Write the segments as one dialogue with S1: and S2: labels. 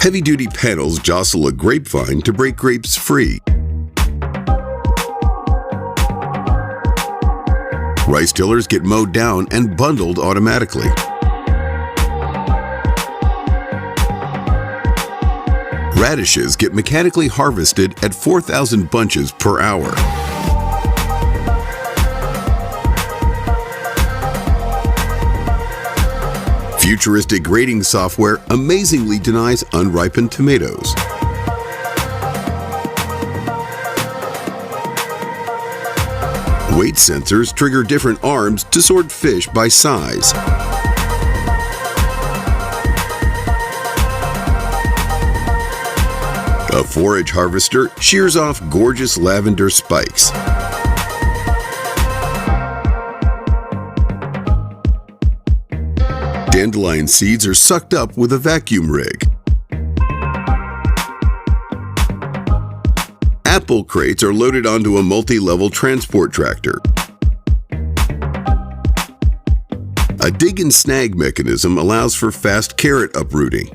S1: Heavy-duty panels jostle a grapevine to break grapes free. Rice tillers get mowed down and bundled automatically. Radishes get mechanically harvested at 4,000 bunches per hour. Futuristic grading software amazingly denies unripened tomatoes. Weight sensors trigger different arms to sort fish by size. A forage harvester shears off gorgeous lavender spikes. Dandelion seeds are sucked up with a vacuum rig. Apple crates are loaded onto a multi-level transport tractor. A dig and snag mechanism allows for fast carrot uprooting.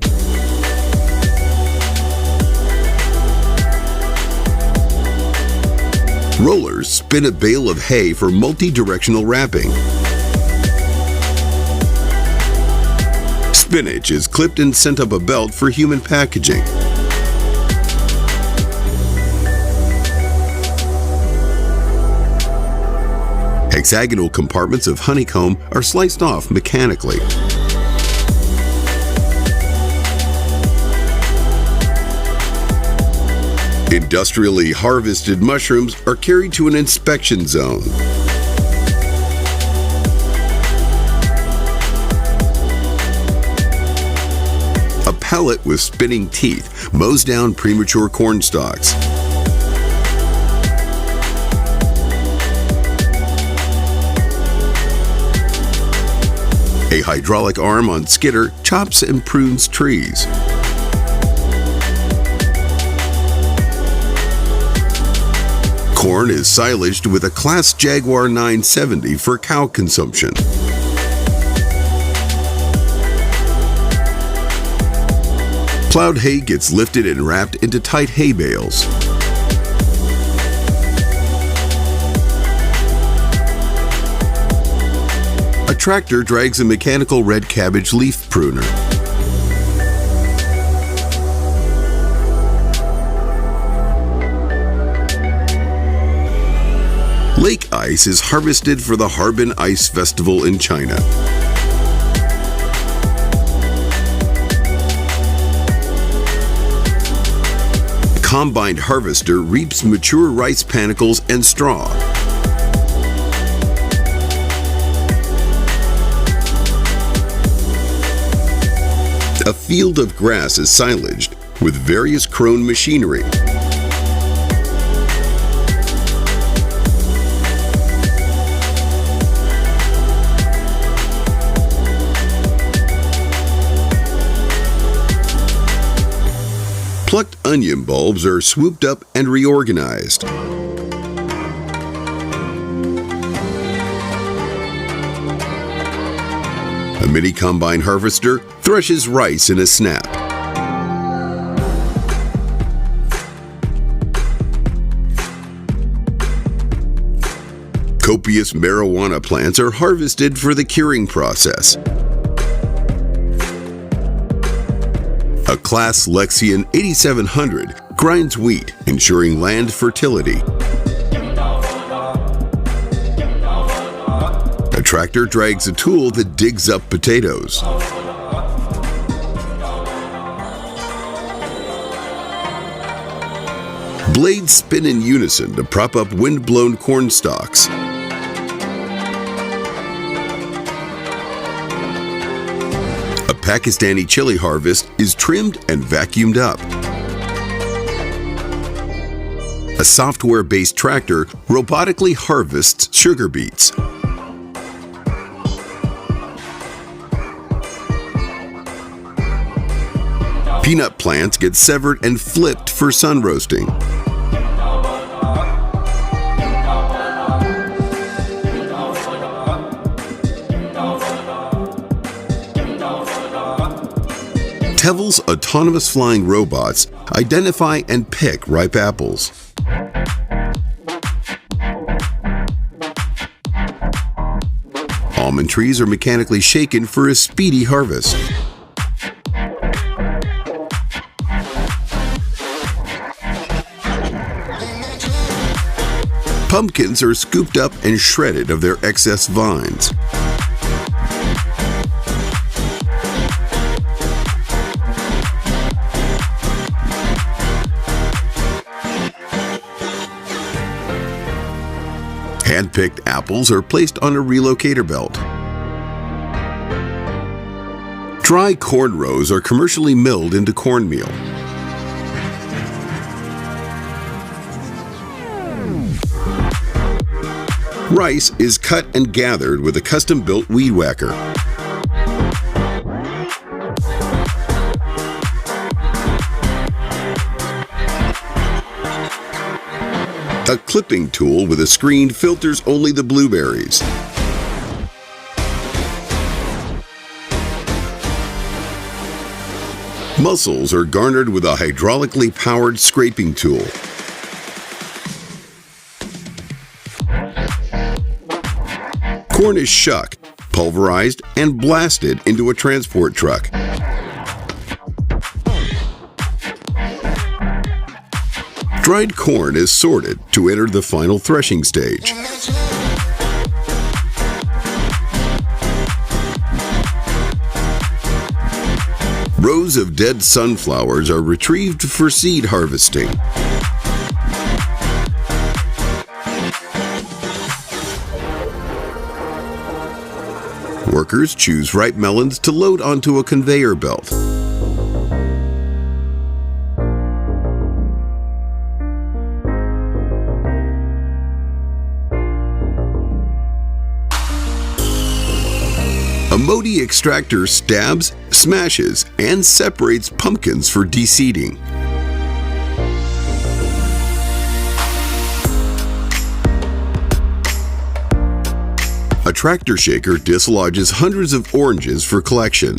S1: Rollers spin a bale of hay for multi-directional wrapping. Spinach is clipped and sent up a belt for human packaging. Hexagonal compartments of honeycomb are sliced off mechanically. Industrially harvested mushrooms are carried to an inspection zone. A pallet with spinning teeth mows down premature corn stalks. A hydraulic arm on skidder chops and prunes trees. Corn is silaged with a Class Jaguar 970 for cow consumption. Plowed hay gets lifted and wrapped into tight hay bales. A tractor drags a mechanical red cabbage leaf pruner. Lake ice is harvested for the Harbin Ice Festival in China. A combined harvester reaps mature rice panicles and straw. A field of grass is silaged with various Krone machinery. Plucked onion bulbs are swooped up and reorganized. A mini combine harvester threshes rice in a snap. Copious marijuana plants are harvested for the curing process. A Class Lexion 8700 grinds wheat, ensuring land fertility. A tractor drags a tool that digs up potatoes. Blades spin in unison to prop up wind-blown corn stalks. A Pakistani chili harvest is trimmed and vacuumed up. A software-based tractor robotically harvests sugar beets. Peanut plants get severed and flipped for sun roasting. Hevel's autonomous flying robots identify and pick ripe apples. Almond trees are mechanically shaken for a speedy harvest. Pumpkins are scooped up and shredded of their excess vines. Hand-picked apples are placed on a relocator belt. Dry corn rows are commercially milled into cornmeal. Rice is cut and gathered with a custom-built weed whacker. A clipping tool with a screen filters only the blueberries. Mussels are garnered with a hydraulically powered scraping tool. Corn is shucked, pulverized, and blasted into a transport truck. Dried corn is sorted to enter the final threshing stage. Rows of dead sunflowers are retrieved for seed harvesting. Workers choose ripe melons to load onto a conveyor belt. A Modi extractor stabs, smashes, and separates pumpkins for deseeding. A tractor shaker dislodges hundreds of oranges for collection.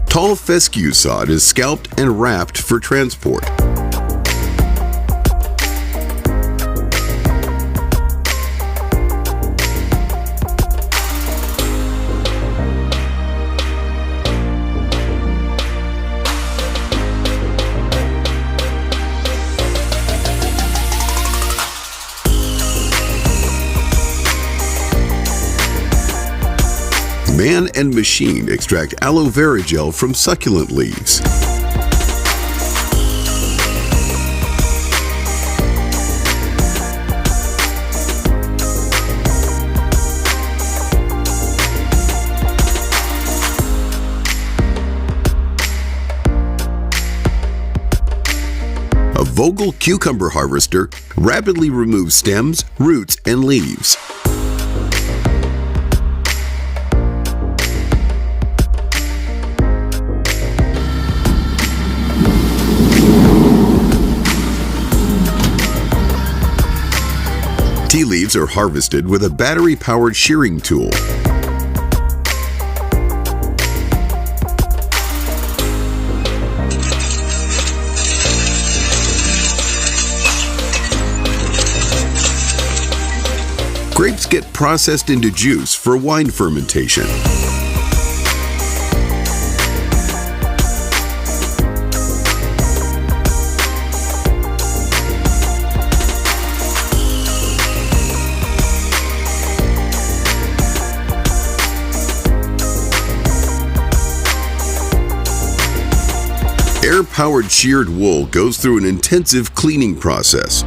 S1: Tall fescue sod is scalped and wrapped for transport. Man and machine extract aloe vera gel from succulent leaves. A Vogel cucumber harvester rapidly removes stems, roots, and leaves. Tea leaves are harvested with a battery-powered shearing tool. Grapes get processed into juice for wine fermentation. Air-powered sheared wool goes through an intensive cleaning process.